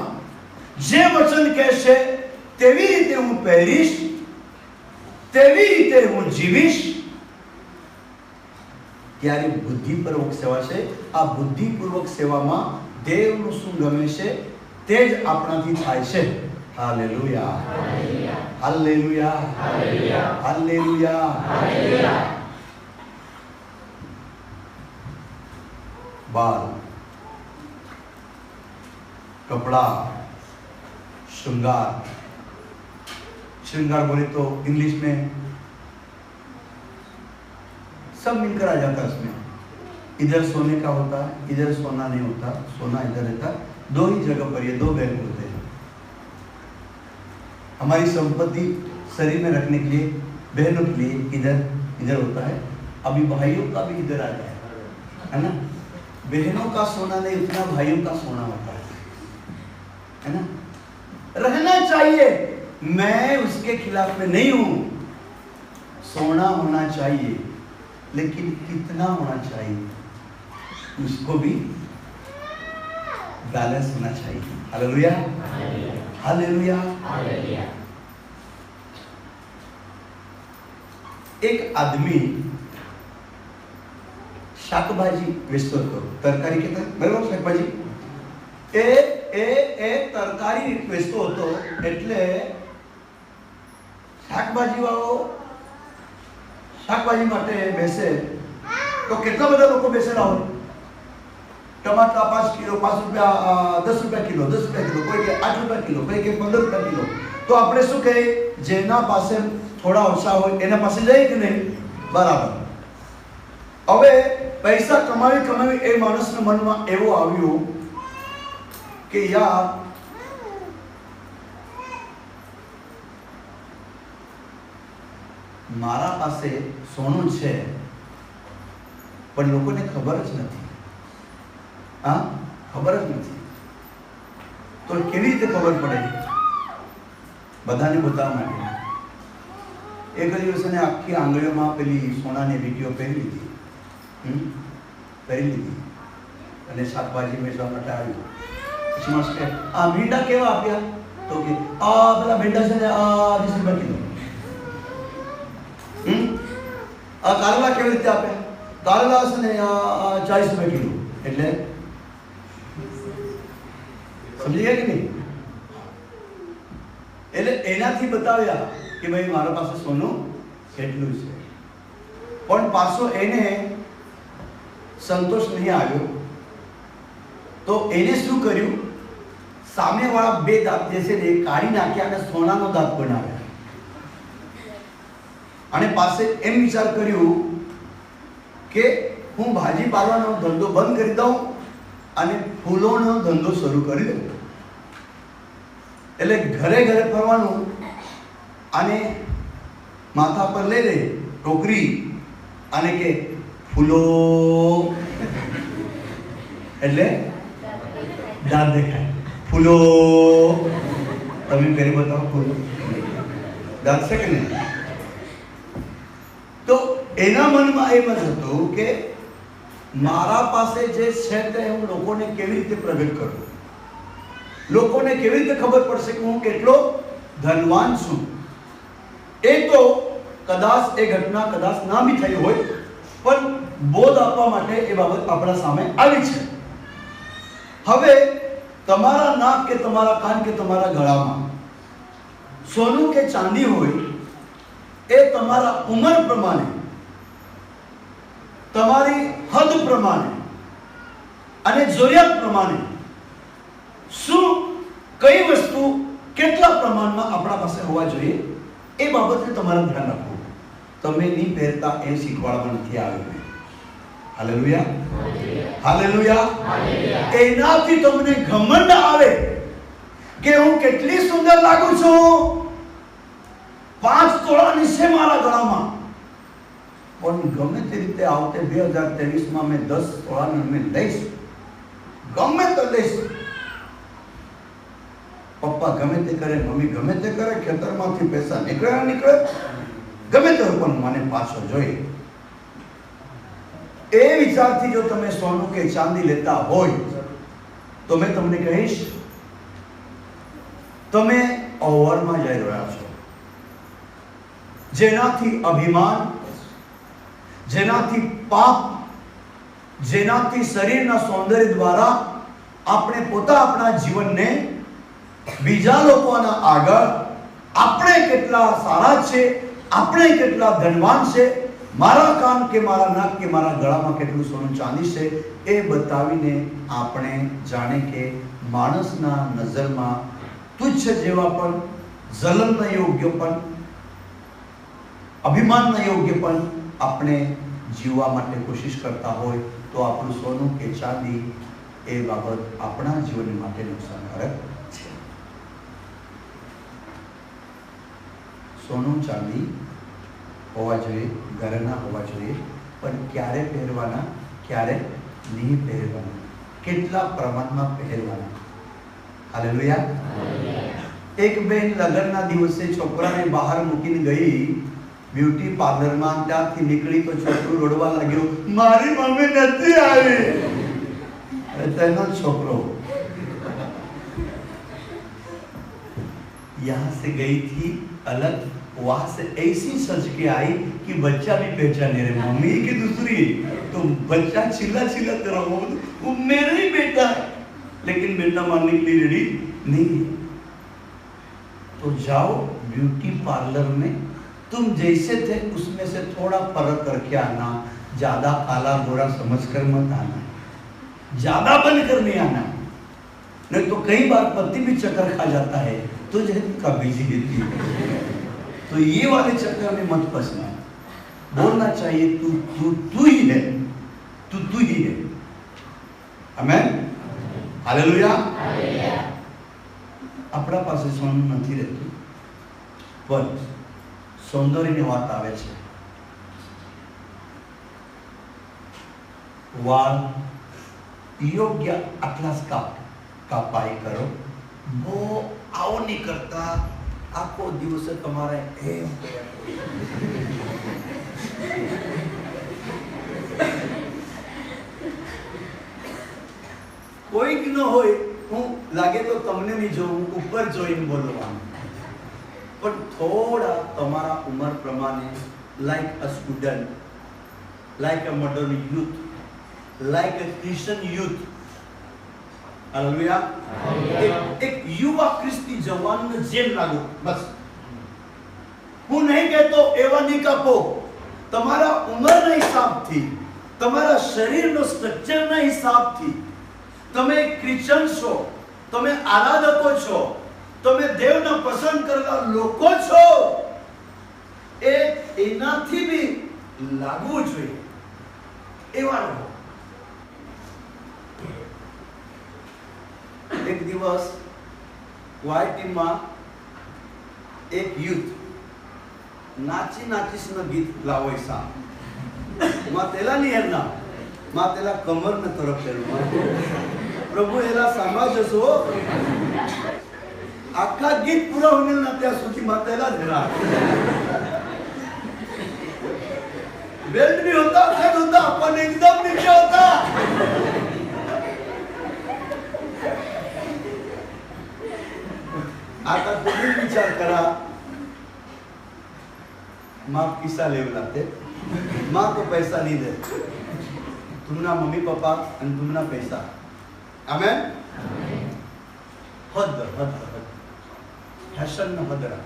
જે વચન કહેશે તેવી રીતે હું પહેરીશ, તેવી રીતે હું જીવીશ। ત્યારે બુદ્ધિપૂર્વક સેવા છે। આ બુદ્ધિપૂર્વક સેવામાં દેવનું શું ગમે છે તે જ આપણાથી થાય છે। Hallelujah, hallelujah, hallelujah. बाल, कपड़ा, श्रृंगार। श्रृंगार बोले तो इंग्लिश में सब मिलकर आ जाता है उसमें। इधर सोने का होता है, इधर सोना नहीं होता, सोना इधर रहता, दो ही जगह पर ये दो बैग होते हैं। हमारी संपत्ति शरीर में रखने के लिए बहनों के लिए इधर इधर होता है, अभी भाइयों का भी इधर आ गया है ना। बहनों का सोना नहीं, उतना भाइयों का सोना होता है ना। रहना चाहिए, मैं उसके खिलाफ में नहीं हूं, सोना होना चाहिए, लेकिन कितना होना चाहिए उसको भी बैलेंस होना चाहिए। Hallelujah, hallelujah. एक आदमी શાકભાજી વેચતો હતો, તરકારી કહેતા બરાબર, શાકભાજી એ તરકારી વેચતો હતો। એટલે શાકભાજી વાળો શાકભાજી માટે બેસે તો કેટલા બધા લોકો બેસેલા હોય। ટમાટા 5 કિલો, 5 રૂપિયા, 10 રૂપિયા કિલો, 10 રૂપિયા કિલો, કોઈ કે 8 રૂપિયા કિલો, કોઈ કે 15 રૂપિયા કિલો। તો આપણે શું કહીએ, જેના પાસે થોડા ઓછા હોય એના પાસે જાય કે નહીં? બરાબર। હવે પૈસા કમાવી કમાવી એ માણસના મનમાં એવું આવ્યું કે યાર મારા પાસે સોનું છે પણ લોકોને ખબર જ નથી। હા, ખબર જ નથી, તો કેવી રીતે ખબર પડે? બધાને બતાવવા માટે એક દિવસે આખી આંગળીઓમાં પેલી સોનાની વીંટીઓ પહેરી લીધી, પહેરી લીધી અને શાકભાજી વેચવા માટે આવ્યું। પછી માણસ કહે, આ ભીંડા કેવા આપ્યા? તો કે આ પેલા ભીંડા છે ને આ 20 રૂપિયા કિલો। આ કારેલા કેવી રીતે આપ્યા? કારેલા છે ને આ 40 રૂપિયા કિલો। એટલે સમજી ગયા કે નહીં? એટલે એનાથી બતાવ્યા કે ભાઈ મારા પાસે સોનું કેટલું છે। પણ પાછો એને સંતોષ નહીં આવ્યો, તો એને શું કર્યું? સામેવાળા બે દાંત જે છે ને એ કાઢી નાખ્યા અને સોનાનો દાંત બનાવ્યા. અને પાસે એમ વિચાર કર્યું કે હું ભાજીપાલાનો ધંધો બંધ કરી દઉં અને ફૂલોનો ધંધો શરૂ કરી દઉં. એટલે ઘરે ઘરે ફરવાનું અને માથા પર લઈ લે ટોકરી અને કે ફૂલો, એટલે દાંત દેખાય. ફૂલો, તમે કરી બતાવો ફૂલો, દાંત છે કે નહીં? તો એના મનમાં એમ જ હતું કે મારા પાસે જે છે તે હું લોકોને કેવી રીતે પ્રગટ કરું, લોકોને કેવી રીતે ખબર પડશે કે હું કેટલો ધનવાન છું. એ તો કદાચ એ ઘટના કદાચ ના બી થઈ હોય, પણ બોધ આપવા માટે એ બાબત આપણા સામે આવી છે. હવે તમારા નાક કે તમારા કાન કે તમારા ગળામાં સોનું કે ચાંદી હોય, એ તમારા ઉંમર પ્રમાણે, તમારી હદ પ્રમાણે અને જરૂરિયાત પ્રમાણે શું કઈ વસ્તુ કેટલા પ્રમાણમાં આપણા પાસે હોવા જોઈએ એ બાબતે તમારે ધ્યાન રાખવું. તમે નહીં પહેરતા એ શીખવાડવા નથી આવ્યું. Hallelujah, hallelujah. એનાથી તમને ઘમંડ આવે કે હું કેટલી સુંદર લાગુ છું, 5 તોલાની છે મારા ગળામાં, પણ ગમે તે રીતે આવતે 2023માં મેં 10 તોલાની મેં લઈશ, ગમે તે લઈશ. પપ્પા ગમે તે કરે, મમ્મી ગમે તે કરે, ખેતરમાંથી પૈસા નીકળે ગમે તે, પણ મને પાછો જોઈએ. એ વિચારથી જો તમે સોનું કે ચાંદી લેતા હોય તો મેં તમને કહીશ, તમે ઓવરમાં જઈ રહ્યા છો. જેનાથી અભિમાન, જેનાથી પાપ, જેનાથી શરીરના સૌંદર્ય દ્વારા આપણે પોતા આપણા જીવનને બીજા લોકોના આગળ આપણે કેટલા સારા છે, આપણે કેટલા ધનવાન છે, મારા કાન કે મારા નાક કે મારા ગળામાં કેટલું સોનું ચાંદી છે એ બતાવીને આપણે જાણે કે માણસના નજરમાં તુચ્છ જેવા પણ, જલનના યોગ્ય પણ, અભિમાનના યોગ્ય પણ આપણે જીવવા માટે કોશિશ કરતા હોય તો આપણું સોનું કે ચાંદી એ બાબત આપણા જીવન માટે નુકસાનકારક છે. સોનું ચાંદી હોવા જોઈએ, ઘરના હોવા જોઈએ, પણ ક્યારે પહેરવાના, ક્યારે નહીં પહેરવાના, કેટલા પ્રમાણમાં પહેરવાના. હાલેલુયા. એક બેન લગ્નના દિવસે છોકરાને બહાર મૂકીને ગઈ બ્યુટી પાર્લરમાં, ત્યાંથી નીકળી તો છોકરો રડવા લાગ્યો, મારી મમ્મી નથી આવી. તેનો છોકરો यहाँ से गई थी अलग, वहां से ऐसी सज के आई कि बच्चा भी पहचाने रहे, मम्मी की दूसरी, तो बच्चा चिल्ला चिल्ला कर रहा, वो मेरा ही बेटा है, लेकिन बेटा मानने के लिए रेडी नहीं. तो जाओ ब्यूटी पार्लर में, तुम जैसे थे उसमें से थोड़ा फर्क करके आना, ज्यादा काला गोरा समझकर मत आना, ज्यादा बनकर नहीं आना, नहीं तो कई बार पति भी चक्कर खा जाता है तो का बीजी देती है. तो ये वाले चक्कर में मत फंसना. बोलना चाहिए तू तू तू ही है, तू तू ही है. आमेन, हालेलुया. આપણા પાસે સોનું નથી રહેતું, પણ સૌંદર્યની વાત આવે છે. વાળ યોગ્ય આટલા કાપાઈ કરો, બહુ આવો નહીં કરતા, આખો દિવસ તમારે એમ કોઈક ન હોય, હું લાગે તો તમને નહીં જોઉં, ઉપર જોઈને બોલવાનું, પણ થોડા તમારા ઉંમર પ્રમાણે, like a student, like a modern youth, like a Christian youth. Hallelujah. એક યુવા ખ્રિસ્તી જવાનને જેમ લાગો, બસ. હું નહીં કહેતો એવા નહીં કાપો, તમારા ઉંમરના હિસાબથી, તમારા શરીરનો સ્ટ્રક્ચરના હિસાબથી તમે ક્રિશ્ચન છો, તમે આરાધકો છો, તમે દેવને પસંદ કરતા લોકો છો, એ એનાથી બી લાગવું જોઈએ એવા રહો. એક દિવસ વાયટીમાં એક યુથ નાચી નાચીસના ગીત લાવો સા માતેલા ની હેરના માતેલા કમર ને તરફ ફેરવા પ્રભુ એલા સાંભા જશો આખા ગીત પૂરા હોને ના ત્યાં સુધી માતેલા જરા बेल्ट भी होता, हेड होता, अपन एकदम नीचे होता. आता तुम्ही विचार करा, माँ किसा लेवलाते, माँ को पैसा नहीं दे, तुमना मम्मी पापा और तुमना पैसा. आमेन. हद हद हद फैशन न हदरा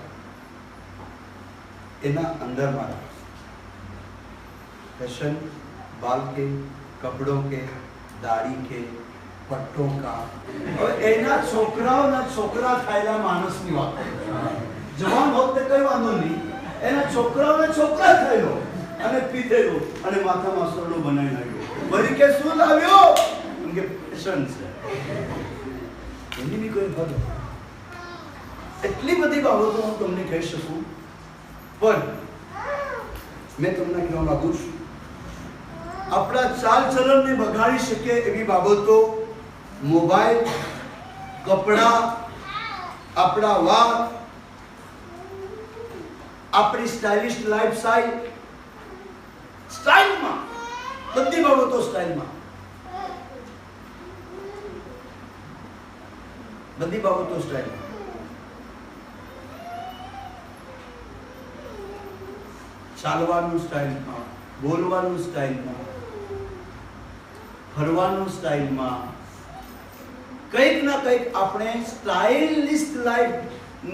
एना अंदर मारा फैशन बाल के, कपड़ों के, दाढ़ी के, पट्टों का और एना छोकराओ ना छोकरा खायला मानस नहीं वाता. जवान होते कई वांधो नहीं, एना छोकराओ ना छोकरा खायलो अने पीतेलो अने माथा मासरडो बनाई नाख्यो. वरी के શું લાવ્યો? उनके फैशन से એની બી કોઈ ફરક. એટલી બધી બાબતો હું તમને કહી શકું, પણ મેં તમને કહેવા માંગુ છું આપણા ચાલ ચલણને બગાડી શકે એવી બાબતો મોબાઈલ, કપડા, આપણા વાળ, આપણી સ્ટાઇલિશ લાઈફસ્ટાઈલ, સ્ટાઇલમાં બધી બાબતો સ્ટાઇલમાં બધી બાબતો સ્ટાઇલમાં ચાલવાનું સ્ટાઇલમાં, બોલવાનું સ્ટાઇલમાં, ફરવાનું સ્ટાઇલમાં, કંઈક ના કંઈક આપણે સ્ટાઇલિસ્ટ લાઈફ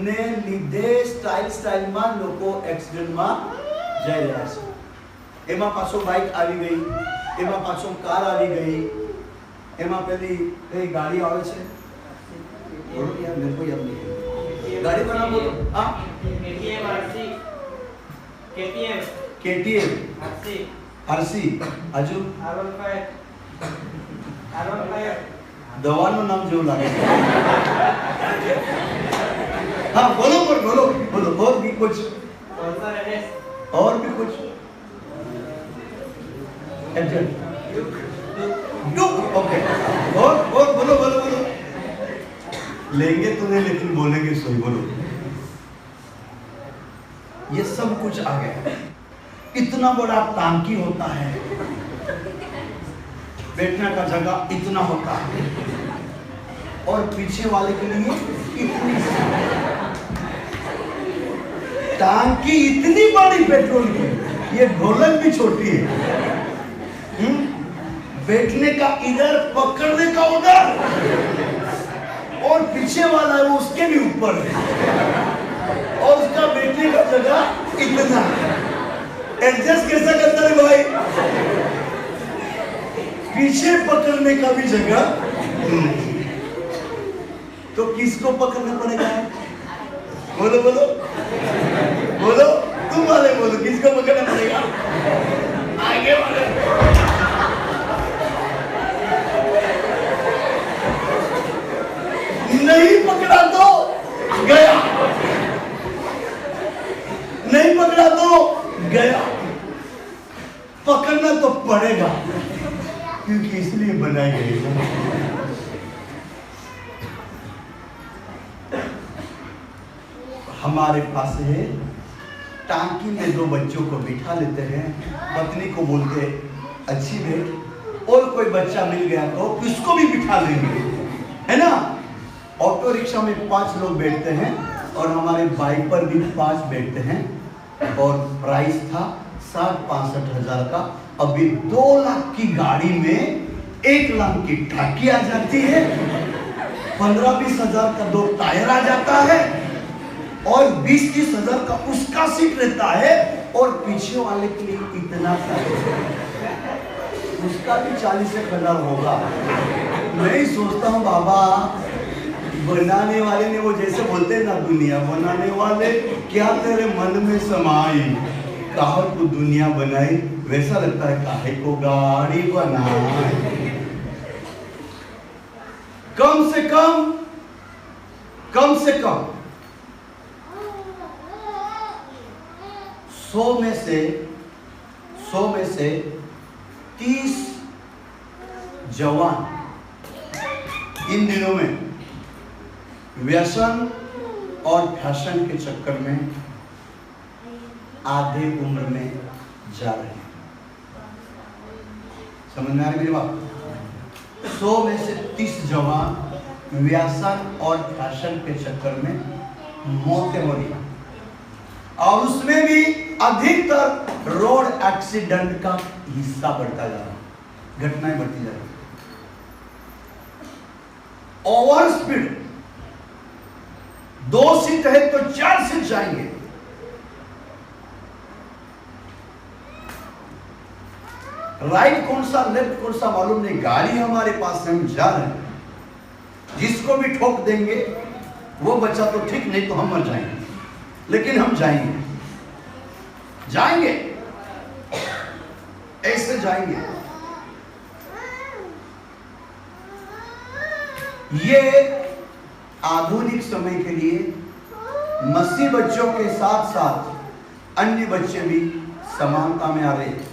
ને લીધે સ્ટાઇલમાં લોકો એક્સિડન્ટમાં જઈ રહ્યા છે. એમાં પાછો બાઇક આવી ગઈ, એમાં પાછો કાર આવી ગઈ, એમાં પેલી કઈ ગાડી આવે છે બોલો यार, मेरे को याद नहीं है गाड़ी का नाम बोलो. हाँ KTM RC हजू દવાનું નામ જેવું લાગે. हाँ बोलो बोलो बोलो बोलो. और भी कुछ ओके. और बोलो बोलो बोलो. लेंगे तो नहीं लेकिन बोलेंगे सही. बोलो. ये सब कुछ आ गया. इतना बड़ा टांकी होता है, बैठने का जगह इतना होता है, और पीछे वाले के लिए इतनी टांकी इतनी बड़ी पेट्रोल की, ये ढोलक भी छोटी है. बैठने का इधर, पकड़ने का उधर, और पीछे वाला है वो उसके भी ऊपर है, और उसका बैठने का जगह इतना. एडजस्ट कैसा करता है भाई? पीछे पकड़ने का भी जगह, तो किसको पकड़ना पड़ेगा? बोलो बोलो बोलो. तुम वाले बोलो, किसको पकड़ना पड़ेगा? आगे वाले. नहीं पकड़ा तो गया, नहीं पकड़ा तो गया. पकड़ना तो पड़ेगा क्योंकि इसलिए बनाई गई है. हमारे पास है टांकी में 2 बच्चों को बिठा लेते हैं, पत्नी को बोलते हैं अच्छी बैठ, और कोई बच्चा मिल गया तो उसको भी बिठा लेंगे, है ना. ऑटो रिक्शा में 5 लोग बैठते हैं, और हमारे बाइक पर भी 5 बैठते हैं, और प्राइस था 60-65 हजार का. अभी 2 लाख की गाड़ी में 1 लाख की टांकी आ जाती है, 15-20 हजार का 2 टायर आ जाता है, और 20-30 हजार का उसका सीट रहता है और पीछे वाले के लिए इतना सा उसका भी 40 हजार होगा। मैं सोचता हूँ बाबा बनाने वाले ने वो जैसे बोलते हैं ना दुनिया बनाने वाले क्या तेरे मन में समाई कहा तू दुनिया बनाई वैसा लगता है काहे को गाड़ी बनाई। कम से कम 100 में से 30 जवान इन दिनों में व्यसन और फैशन के चक्कर में आधे उम्र में जा रहे हैं। समझ में आ रही मेरी बात? 100 में से 30 जवान व्यसन और फैशन के चक्कर में मौतें हो रही और उसमें भी अधिकतर रोड एक्सीडेंट का हिस्सा बढ़ता जा रहा है, घटनाएं बढ़ती जा रही। ओवर स्पीड 2 सीट है तो 4 सीट जाएंगे। राइट कौन सा लेफ्ट कौन सा मालूम नहीं, गाड़ी हमारे पास से हम जा रहे हैं, जिसको भी ठोक देंगे वो बच्चा तो ठीक नहीं तो हम मर जाएंगे, लेकिन हम जाएंगे ऐसे जाएंगे। ये आधुनिक समय के लिए मसीह बच्चों के साथ साथ अन्य बच्चे भी समानता में आ रहे हैं।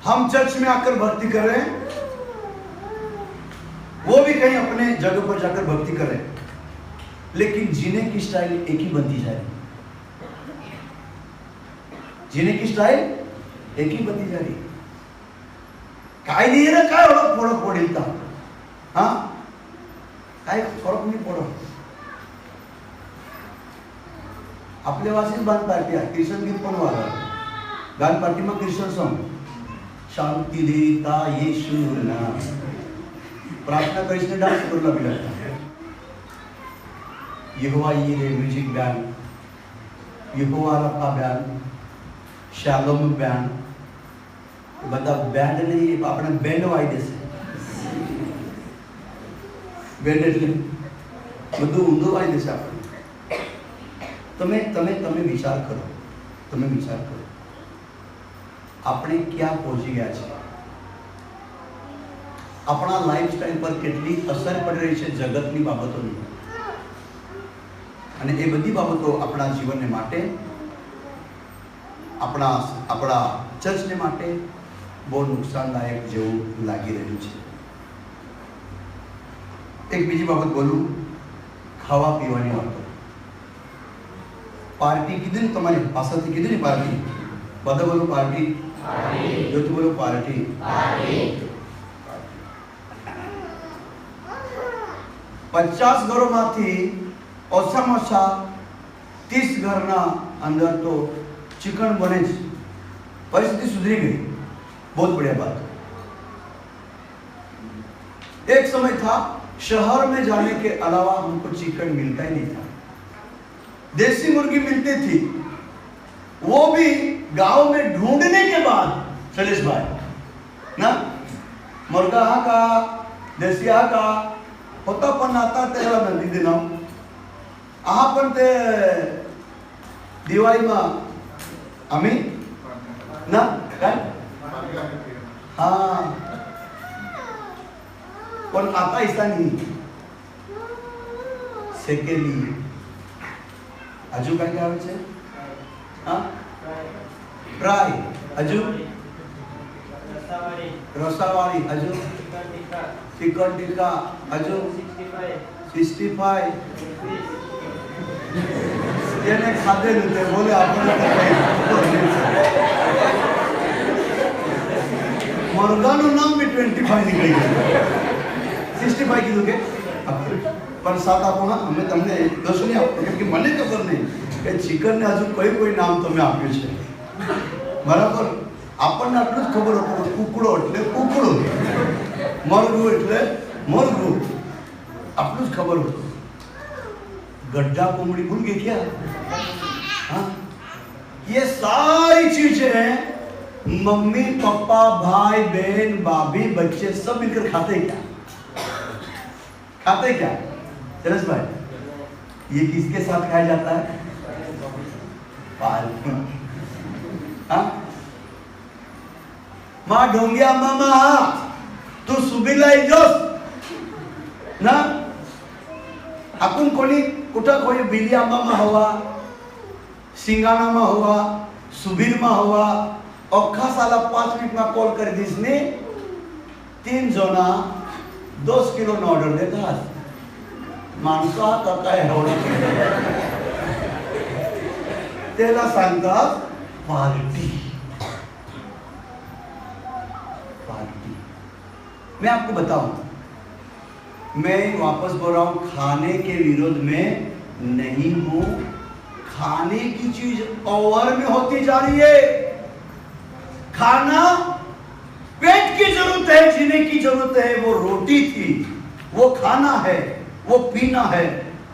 हम चर्च में आकर भक्ति कर रहे हैं, वो भी कहीं अपने जगह पर जाकर भक्ति कर रहे हैं, लेकिन जीने की स्टाइल एक ही बनती जा रही है। जीने की स्टाइल एक ही बनती जा रही है। काय नहीं रे काय फरक पडेल का? हाँ काय फरक नहीं पडत। आपल्या वासीच गान पार्टी आहे, ख्रिश्चन गीत पण वाजवा गान पार्टी में ख्रिश्चन सॉन्ग शांति देता यीशु नाम प्रार्थना करीने डांस करला भी लगता है। यहोवा यीरे म्यूजिक बैंड, यहोवा रफा बैंड, शालोम बैंड, बता बैंड नहीं अपने बैंड वाइडे से बैंड એટલે બધું ઊંધું વાઈ છે આપણે। તમે વિચાર કરો આપણે ક્યાં પહોંચી ગયા છે, આપણા લાઈફસ્ટાઈલ પર કેટલી અસર પડી રહી છે જગતની બાબતોની, અને એ બધી બાબતો આપણા જીવનને માટે આપણા ચર્ચને માટે બહુ નુકસાનદાયક જેવું લાગી રહ્યું છે। એક બીજી બાબત બોલું, ખાવા પીવાની બાબત। પાર્ટી કીધી ને તમારી પાસેથી કીધી ને પાર્ટી, બધા બોલો પાર્ટી, જોથી બોલો પાર્ટી। 50 ઘરોમાંથી ઓછામાં ઓછા 30 ઘરના અંદર તો चिकन बने। परिस्थिति सुधरी गई, बहुत बढ़िया बात। एक समय था शहर में जाने के अलावा हमको चिकन मिलता ही नहीं था, देसी मुर्गी मिलती थी, वो भी गांव में ढूंढने के बाद शैलेश भाई ना मुर्गा हा का देसी हा का होता पण आता त्याला नंदी दिना हा पण ते दिवाळी में आम्ही ना काय हाँ पण आता ऐसा नहीं सेकेली अजू काय काय આવે છે हाँ फ्राय अजू रसावाड़ी अजू चिकन टिक्का अजू 65 જેને ખાધેલું તે બોલે આપણને મુર્ગાનું નામ બી 25 નીકળી ગયું, 65 કીધું કે પણ સાથ આપો હા, અમે તમને દોષ નહીં આપો કેમ કે મને ખબર નહીં કે ચિકનને હજુ કોઈ નામ તમે આપ્યું છે, બરાબર? આપણને આટલું જ ખબર હતું કુકડો એટલે કુકડો, મરઘું એટલે મરઘું, આટલું જ ખબર હતું। गड्ढा कोमड़ी भूल गए क्या? हाँ? ये सारी चीजें मम्मी पापा भाई बहन भाभी बच्चे सब मिलकर खाते क्या? खाते क्या? चरस भाई, ये किसके साथ खाया जाता है? पालतू। हाँ? माँ ढोंगिया मामा तू सुबिला जोस ना आपण कोणी कुठं कोणी बिलिया मामा हवा सिंगाना मा हुआ सुबीर मा हुआ अख्खा साला 5 मिनिट में कॉल कर दिसने 3 जोना 2 किलो ऑर्डर देतात माणसं आता काय एवढं त्याला सांगतात पार्टी। पार्टी मैं आपको बताऊं, मैं वापस बोल रहा हूं, खाने के विरोध में नहीं हूं। खाने की चीज ओवर में होती जा रही है। खाना पेट की जरूरत है, जीने की जरूरत है। वो रोटी थी, वो खाना है, वो पीना है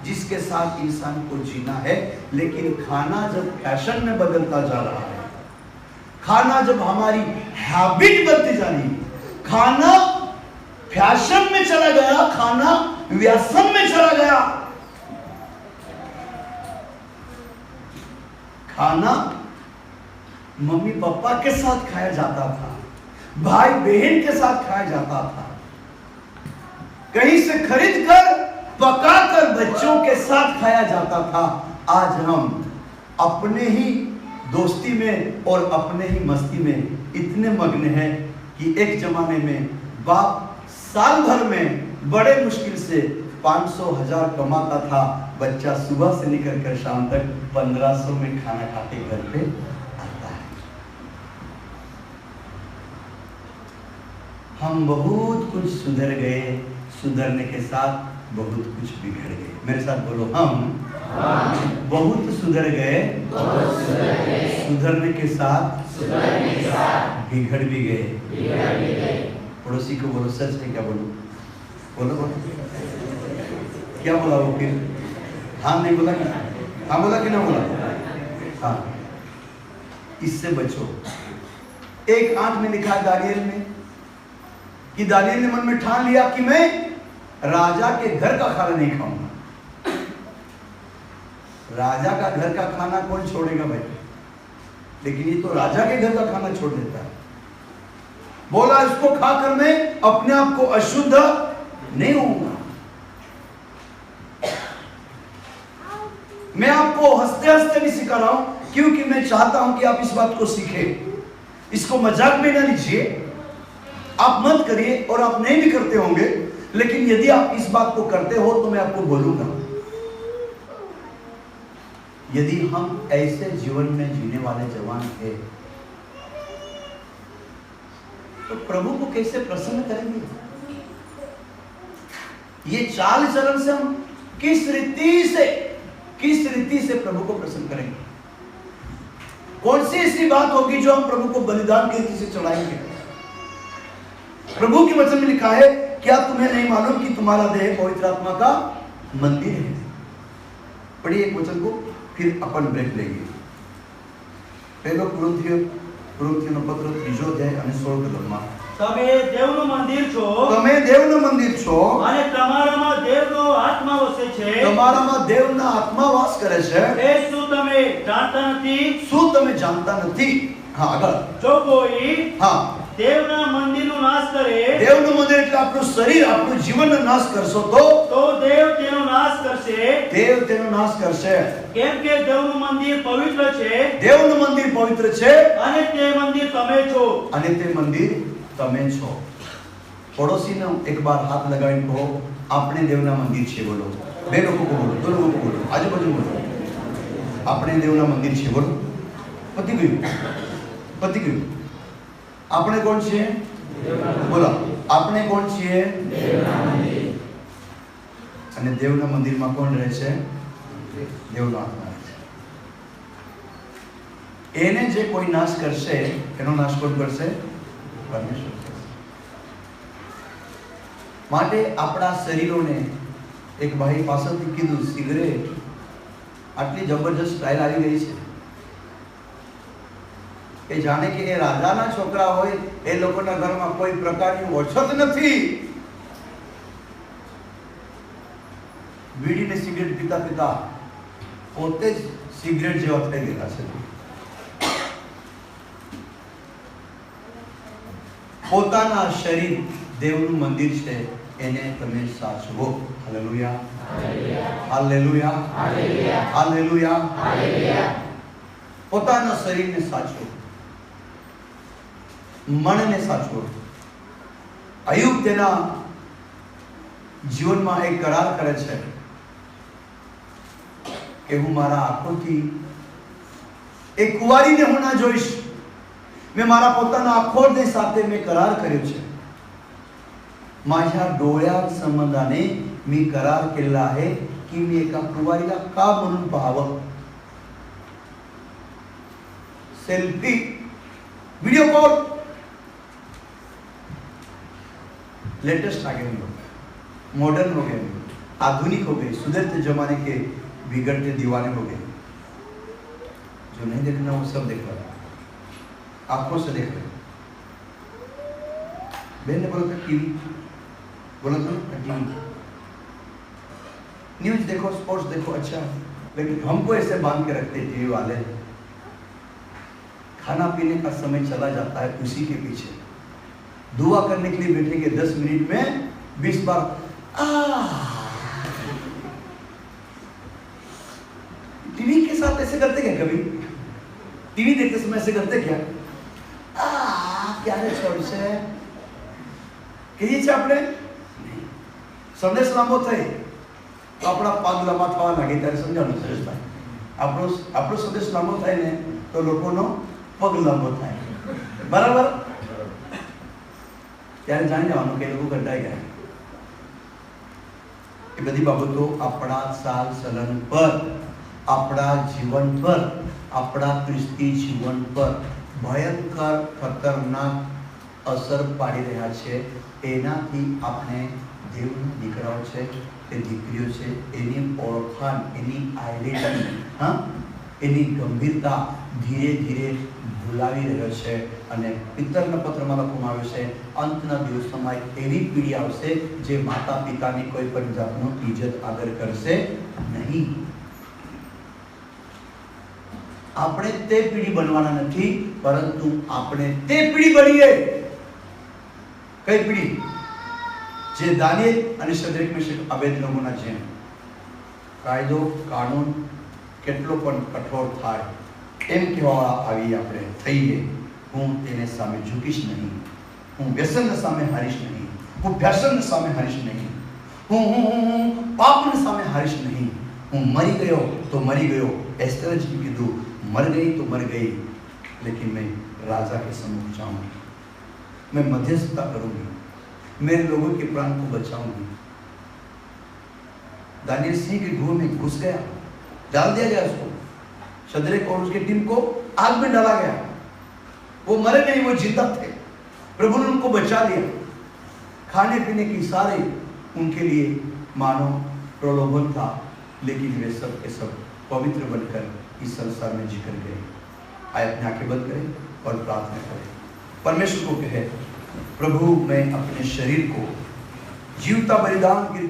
जिसके साथ इंसान को जीना है। लेकिन खाना जब फैशन में बदलता जा रहा है, खाना जब हमारी हैबिट बनती जा रही है, खाना फैशन में चला गया, खाना व्यसन में चला गया। खाना मम्मी पापा के साथ खाया जाता था, भाई बहन के साथ खाया जाता था, कहीं से खरीद कर पकाकर बच्चों के साथ खाया जाता था। आज हम अपने ही दोस्ती में और अपने ही मस्ती में इतने मग्न हैं कि एक जमाने में बाप साल भर में बड़े मुश्किल से 500,000 कमाता था, बच्चा सुबह से निकल कर शाम तक 1500 में खाना खाते घर पे आता है। हम बहुत कुछ सुधर गए, सुधरने के साथ बहुत कुछ बिगड़ गए। मेरे साथ बोलो, हम बहुत सुधर गए, सुधरने के साथ बिगड़ भी गए। पड़ोसी को बोलो, सच में क्या बोलो? बोलो बोलो, क्या बोला वो फिर? हाँ नहीं बोला कि हाँ बोला कि ना बोला? हाँ, इससे बचो। 1:8 में लिखा है दानिएल में कि दानिएल ने मन में ठान लिया कि मैं राजा के घर का खाना नहीं खाऊंगा। राजा का घर का खाना कौन छोड़ेगा भाई? लेकिन ये तो राजा के घर का खाना छोड़ देता है। बोला इसको खाकर मैं अपने आप को अशुद्ध नहीं होऊंगा। मैं आपको हंसते हंसते नहीं सिखा रहा हूं, क्योंकि मैं चाहता हूं कि आप इस बात को सीखें। इसको मजाक में ना लीजिए, आप मत करिए और आप नहीं भी करते होंगे, लेकिन यदि आप इस बात को करते हो तो मैं आपको बोलूंगा, यदि हम ऐसे जीवन में जीने वाले जवान थे तो प्रभु को कैसे प्रसन्न करेंगे? ये चाल चलन से हम किस रीति से प्रभु को प्रसन्न करेंगे? कौन सी ऐसी बात होगी जो हम प्रभु को बलिदान की रीति से चढ़ाएंगे? प्रभु के वचन में लिखा है, क्या तुम्हें नहीं मालूम कि तुम्हारा देह पवित्र आत्मा का मंदिर है? पढ़िए एक वचन को, फिर अपन ब्रेक लेंगे। पहलो कुरिन्थियों पत्र 3 अध्याय અને 16 કલમમાં તમે દેવનું મંદિર છો, તમે દેવનું મંદિર છો અને તમારામાં દેવનો આત્મા વસે છે, તમારામાં દેવના આત્મા વાસ કરે છે। એ શું તમે જાણતા નથી? શું તમે જાણતા નથી? હા આગળ, જો કોઈ હા દેવના મંદિરનો નાશ કરે, દેવનું મંદિર એટલે આપણું શરીર, આપણું જીવનનો નાશ કરશો તો દેવ તેનો નાશ કરશે। દેવ તેનો નાશ કરશે, કેમ કે દેવનું મંદિર પવિત્ર છે, દેવનું મંદિર પવિત્ર છે અને તે મંદિર તમે છો। અને તે મંદિર તમે છો। પડોશીને એક બાર હાથ લગાવીને કહો, આપણે દેવના મંદિર છે। બોલો, બે લોકો બોલો, 2 લોકો બોલો, આજુબાજુ બોલો, આપણે દેવના મંદિર છે। બોલો, પતી ગયું। આપણે કોણ છીએ? બોલો, આપણે કોણ છીએ? અને દેવના મંદિરમાં કોણ રહે છે? દેવનો આત્મા રહે છે। એને જે કોઈ નાશ કરશે એનો નાશ કોણ કરશે? પરમેશ્વર કરશે। માટે આપણા શરીરોને, એક ભાઈ પાસેથી કીધું, સિગરેટ આટલી જબરજસ્ત સ્ટાઇલ આવી ગઈ છે કે જાણે કે એ રાજાના છોકરા હોય એ લોકોના ઘરમાં કોઈ પ્રકારની ઓછત નથી. બીડી ને સિગરેટ પીતા પીતા પોતે જ સિગરેટ જેવા થઈ ગયેલા છે. પોતાના શરીર દેવનું મંદિર છે, એને તમે સાચવો. Hallelujah, hallelujah, hallelujah. પોતાના શરીરને સાચવો, મનને સાચવો. અયુબ તેના જીવનમાં એક કરાર કરે છે કે હું મારા આંખોથી એક કુંવારીને હું ના જોઈશ. મેં મારા પોતાના આંખોની સાથે મેં करार કર્યો છે. माझ्या डोळ्यात संबंधाने मी करार केलेला आहे की मी एका कुंवारीला का म्हणून पाहावं. सेल्फी, वीडियो कॉल लेटेस्ट आ गए हम लोग, मॉडर्न हो गए, आधुनिक हो गए, सुधरते जमाने के बिगड़ते दीवाने हो गए. जो नहीं देखना वो सब देख रहा है, आंखों से देख रहे. बहन ने बोला था टीवी, बोला तो टीवी, न्यूज देखो, स्पोर्ट्स देखो, अच्छा. लेकिन हमको ऐसे बांध के रखते टीवी वाले. खाना पीने का समय चला जाता है उसी के पीछे. दुआ करने के लिए बैठेंगे 10 मिनट में 20 बार टीवी के साथ ऐसे करते क्या? कभी टीवी देखते समय ऐसे करते क्या? ક્યારે છોડશે કહીએ છીએ આપણે. સંદેશ લાંબો થાય તો આપણા પગ લાંબા થવા લાગે ત્યારે સમજાવવાનું સરસ થાય. આપણો સંદેશ લાંબો થાય ને તો લોકોનો પગ લાંબો થાય. બરાબર? ત્યારે જાણી જવાનું કે લોકો કંટાઈ ગયા. એ બધી બાબતો આપણા ચાલ ચલન પર, આપણા જીવન પર, આપણા ખ્રિસ્તી જીવન પર ભયંકર ખતરનાક અસર પાડી રહ્યા છે. એનાથી આપણે દેવના દીકરાઓ છે કે દીકરીઓ છે એની ઓળખાણ, એની આઈડેન્ટિટી, એની ગંભીરતા ધીરે ધીરે ભૂલાવી રહ્યો છે. અને પિતરના પત્રમાં લખવામાં આવ્યું છે અંતના દિવસોમાં એવી પીઢી આવશે જે માતા પિતાની કોઈ પણ જાતનો ઇજ્જત આદર કરશે નહીં. આપણે તે પીઢી બનવાના નથી, પરંતુ આપણે તે પીઢી બનીએ. કઈ પીઢી? જે દાનિયેલ અને શદ્રક મેશક અબેદનગોના જેમ કાયદો કાનૂન કેટલો પણ કઠોર થાય એમ કહેવા આવી આપણે થઈએ. હું તેને સામે ઝૂકીશ નહીં, હું વ્યસનના સામે હારીશ નહીં, હું ફેશનના સામે હારીશ નહીં, હું પાપના સામે હારીશ નહીં. હું મરી ગયો તો મરી ગયો. એસ્તરે જ કીધું मर गई तो मर गई, लेकिन मैं राजा के सम्मुख जाऊंगी, मैं मध्यस्थता करूंगी, मेरे लोगों के प्राण को बचाऊंगी. दानियल सिंह के गुह में घुस गया, डाल दिया गया उसको. शद्रक और उसकी टीम को आग में डाला गया. वो मरे नहीं, वो जिंदा थे. प्रभु ने उनको बचा लिया. खाने पीने की सारे उनके लिए मानो प्रलोभन था, लेकिन वे सब के सब पवित्र बनकर इस संसार में जिक्र गए. आए अपनी आंखें बंद करें और प्रार्थना करें. परमेश्वर को कहे प्रभु मैं अपने शरीर को जीवता बलिदान की